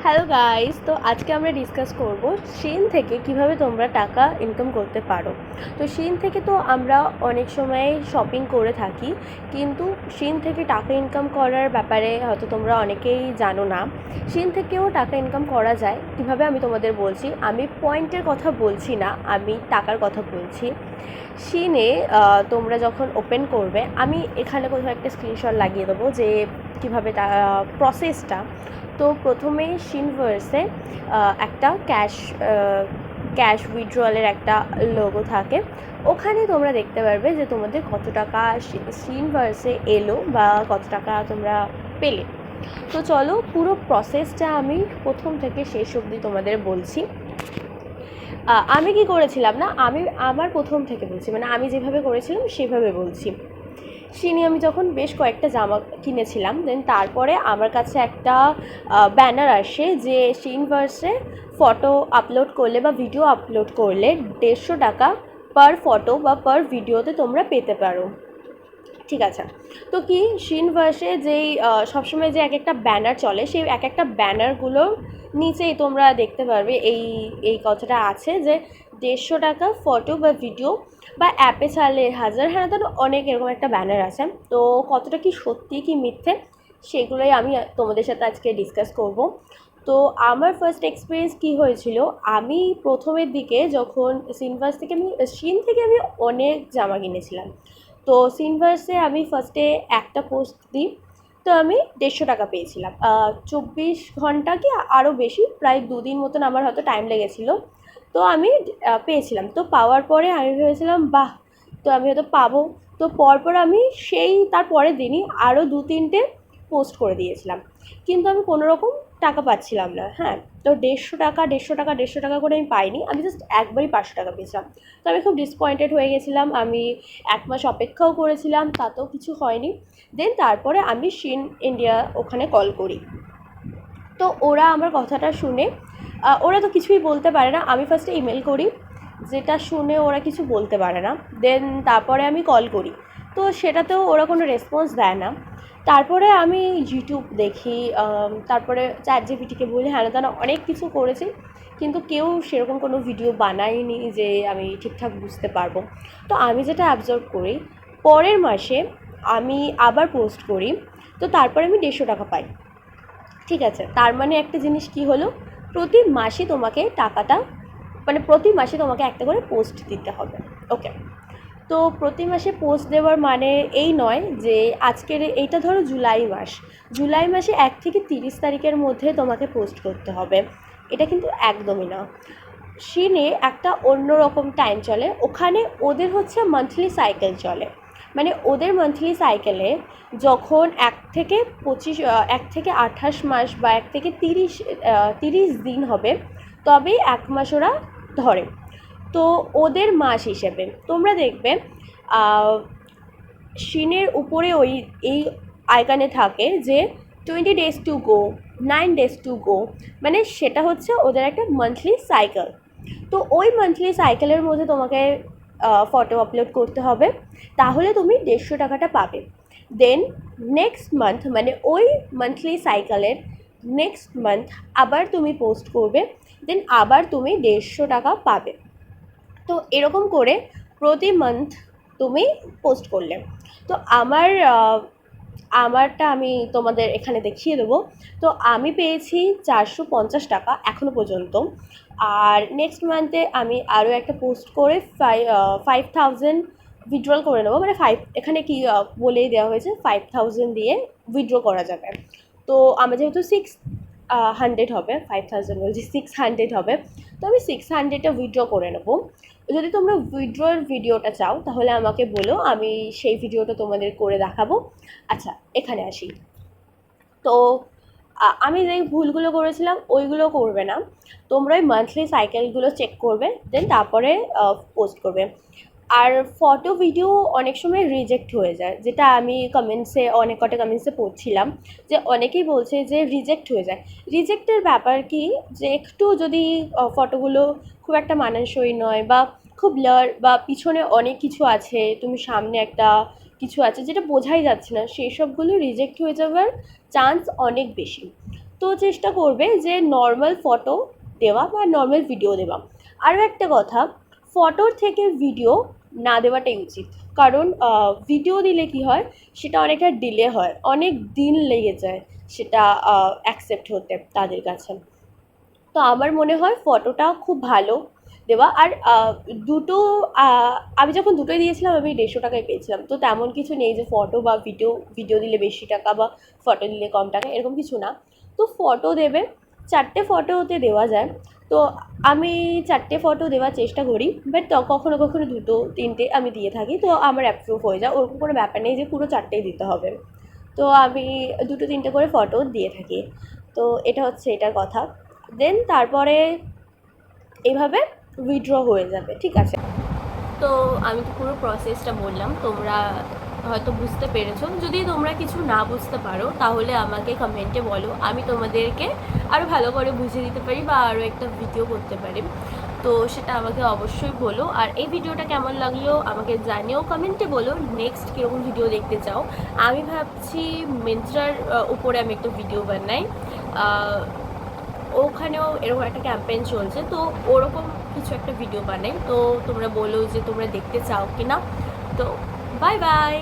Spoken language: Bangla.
হ্যালো গাইস, তো আজকে আমরা ডিসকাস করব শিন থেকে কিভাবে তোমরা টাকা ইনকাম করতে পারো। তো শিন থেকে তো আমরা অনেক সময় শপিং করে থাকি, কিন্তু শিন থেকে টাকা ইনকাম করার ব্যাপারে হয়তো তোমরা অনেকেই জানো না। শিন থেকেও টাকা ইনকাম করা যায় কিভাবে আমি তোমাদের বলছি। আমি পয়েন্টের কথা বলছি না, আমি টাকার কথা বলছি। শিনে তোমরা যখন ওপেন করবে, আমি এখানে কোথাও একটা স্ক্রিনশট লাগিয়ে দেবো যে কীভাবে প্রসেসটা। তো প্রথমেই শিনভার্সে একটা ক্যাশ উইথড্রয়ালের একটা লোগো থাকে। ওখানে তোমরা দেখতে পারবে যে তোমাদের কত টাকা শিনভার্সে এলো বা কত টাকা তোমরা পেলে। তো চলো পুরো প্রসেসটা আমি প্রথম থেকে শেষ অবধি তোমাদের বলছি। আমি কি করেছিলাম না, আমি আমার প্রথম থেকে বলছি, মানে আমি যেভাবে করেছিলাম সেভাবে বলছি। শিনে আমি যখন বেশ কয়েকটা জামা কিনেছিলাম, দেন তারপরে আমার কাছে একটা ব্যানার আসে যে শিনভার্সে ফটো আপলোড করলে বা ভিডিও আপলোড করলে 150 টাকা পার ফটো বা পার ভিডিওতে তোমরা পেতে পারো। ঠিক আছে, তো কি শিনভার্সে যেই সবসময় যে এক একটা ব্যানার চলে, সেই এক একটা ব্যানারগুলোর নিচেই তোমরা দেখতে পারবে এই এই কথাটা আছে যে 150 টাকা ফটো বা ভিডিও, বা অ্যাপে ছাড়লে 1000, হ্যাঁ তার অনেক এরকম একটা ব্যানার আছে। তো কতটা কি সত্যি কি মিথ্যে সেগুলোই আমি তোমাদের সাথে আজকে ডিসকাস করব। তো আমার ফার্স্ট এক্সপিরিয়েন্স কী হয়েছিল, আমি প্রথমের দিকে যখন শিন থেকে আমি অনেক জামা কিনেছিলাম। তো শিনভার্সে আমি ফার্স্টে একটা পোস্ট দিই, তো আমি 150 টাকা পেয়েছিলাম। 24 ঘন্টা কি আরও বেশি, প্রায় 2 দিন মতন আমার হয়তো টাইম লেগেছিলো। তো আমি পেয়েছিলাম। তো পাওয়ার পরে আমি ভেবেছিলাম বাহ, তো আমি হয়তো পাবো। তো পরপর আমি সেই তার পরের দিনই আরও 2-3টে পোস্ট করে দিয়েছিলাম, কিন্তু আমি কোনোরকম টাকা পাচ্ছিলাম না। হ্যাঁ, তো 150 টাকা করে আমি পাইনি, আমি জাস্ট একবারই 500 টাকা পেয়েছিলাম। তো আমি খুব ডিসঅ্যাপয়েন্টেড হয়ে গেছিলাম। আমি 1 মাস অপেক্ষাও করেছিলাম, তাতেও কিছু হয়নি। দেন তারপরে আমি শিন ইন্ডিয়া ওখানে কল করি। তো ওরা আমার কথাটা শুনে, ওরা তো কিছুই বলতে পারে না। আমি ফার্স্টে ইমেল করি, যেটা শুনে ওরা কিছু বলতে পারে না। দেন তারপরে আমি কল করি, তো সেটাতেও ওরা কোনো রেসপন্স দেয় না। তারপরে আমি ইউটিউব দেখি, তারপরে চ্যাটজিপিটিকে বলি, হ্যাঁ না অনেক কিছু করেছি, কিন্তু কেউ সেরকম কোনো ভিডিও বানায়নি যে আমি ঠিকঠাক বুঝতে পারবো। তো আমি যেটা অবজার্ভ করি, পরের মাসে আমি আবার পোস্ট করি, তো তারপরে আমি 150 টাকা পাই। ঠিক আছে, তার মানে একটা জিনিস কি হলো, প্রতি মাসে তোমাকে টাকাটা, মানে প্রতি মাসে তোমাকে একটা করে পোস্ট দিতে হবে। ওকে, তো প্রতি মাসে পোস্ট দেওয়ার মানে এই নয় যে আজকের এইটা ধরো জুলাই মাসে 1 থেকে 30 তারিখের মধ্যে তোমাকে পোস্ট করতে হবে, এটা কিন্তু একদমই না। শিনে একটা অন্যরকম টাইম চলে, ওখানে ওদের হচ্ছে মান্থলি সাইকেল চলে। মানে ওদের মান্থলি সাইকেলে যখন 1 থেকে 28 মাস বা 1 থেকে 30 দিন হবে, তবেই 1 মাস ওরা ধরে। তো ওদের মাস হিসেবে তোমরা দেখবে শিনের উপরে এই আইকনে থাকে যে 20 days to go, 9 days to go, মানে সেটা হচ্ছে ওদের একটা মান্থলি সাইকেল। তো ওই মান্থলি সাইকেলের মধ্যে তোমাকে ফটো আপলোড করতে হবে, তাহলে তুমি 150 টাকাটা পাবে। দেন নেক্সট মান্থ, মানে ওই মান্থলি সাইকেলের নেক্সট মান্থ আবার তুমি পোস্ট করবে, দেন আবার তুমি 150 টাকা পাবে। তো এরকম করে প্রতি মান্থ তুমি পোস্ট করলে। তো আমারটা আমি তোমাদের এখানে দেখিয়ে দেবো। তো আমি পেয়েছি 450 টাকা এখনও পর্যন্ত। আর নেক্সট মান্থে আমি আরও একটা পোস্ট করে 5000 উইথড্রল করে নেবো, মানে এখানে কি বলেই দেওয়া হয়েছে 5000 দিয়ে উইথড্র করা যাবে। তো আমার যেহেতু 600 হবে, 5000 বলছি 600 হবে, তো আমি 600টা উইথড্র করে নেবো। যদি তোমরা উইথড্রর ভিডিওটা চাও তাহলে আমাকে বলো, আমি সেই ভিডিওটা তোমাদের করে দেখাবো। আচ্ছা, এখানে আসি। তো আমি যেই ভুলগুলো করেছিলাম ওইগুলো করবে না, তোমরা ওই মান্থলি সাইকেলগুলো চেক করবে, দেন তারপরে পোস্ট করবে। আর ফটো ভিডিও অনেক সময় রিজেক্ট হয়ে যায়, যেটা আমি অনেক কটা কমেন্টসে পড়ছিলাম যে অনেকেই বলছে যে রিজেক্ট হয়ে যায়। রিজেক্টের ব্যাপার কি, যে একটু যদি ফটোগুলো খুব একটা মানানসই নয়, বা খুব ব্লার, বা পিছনে অনেক কিছু আছে, তুমি সামনে একটা কিছু আছে যেটা বোঝাই যাচ্ছে না, সেই সবগুলো রিজেক্ট হয়ে যাওয়ার চান্স অনেক বেশি। তো চেষ্টা করবে যে নর্মাল ফটো দেওয়া বা নর্মাল ভিডিও দেওয়া। আরও একটা কথা, ফটোর থেকে ভিডিও না দেওয়াটাই উচিত, কারণ ভিডিও দিলে কি হয়, সেটা অনেকটা ডিলে হয়, অনেক দিন লেগে যায় সেটা অ্যাকসেপ্ট হতে তাদের কাছে। তো আমার মনে হয় ফটোটা খুব ভালো দেওয়া। আর দুটো আমি যখন দুটোই দিয়েছিলাম আমি 150 টাকায় পেয়েছিলাম। তো তেমন কিছু নেই যে ফটো বা ভিডিও, ভিডিও দিলে বেশি টাকা বা ফটো দিলে কম টাকা, এরকম কিছু না। তো ফটো দেবে, 4টে ফটো ওতে দেওয়া যায়। তো আমি 4টে ফটো দেওয়ার চেষ্টা করি, বাট কখনো কখনো 2টো 3টে আমি দিয়ে থাকি, তো আমার অ্যাপ্রুভ হয়ে যায়। ওরকম কোনো ব্যাপার নেই যে পুরো 4টেই দিতে হবে। তো আমি 2টো 3টে করে ফটো দিয়ে থাকি। তো এটা হচ্ছে এটার কথা। দেন তারপরে এইভাবে উইথড্র হয়ে যাবে, ঠিক আছে। তো আমি তো পুরো প্রসেসটা বললাম, তোমরা হয়তো বুঝতে পেরেছো। যদি তোমরা কিছু না বুঝতে পারো তাহলে আমাকে কমেন্টে বলো, আমি তোমাদেরকে আরও ভালো করে বুঝিয়ে দিতে পারি বা আরও একটা ভিডিও করতে পারি। তো সেটা আমাকে অবশ্যই বলো। আর এই ভিডিওটা কেমন লাগলো আমাকে জানিও, কমেন্টে বলো নেক্সট কীরকম ভিডিও দেখতে চাও। আমি ভাবছি মিন্ত্রার উপরে আমি একটা ভিডিও বানাই, ওখানেও এরকম একটা ক্যাম্পেইন চলছে, তো ওরকম কিছু একটা ভিডিও বানাই। তো তোমরা বলো যে তোমরা দেখতে চাও কি না। তো বাই বাই।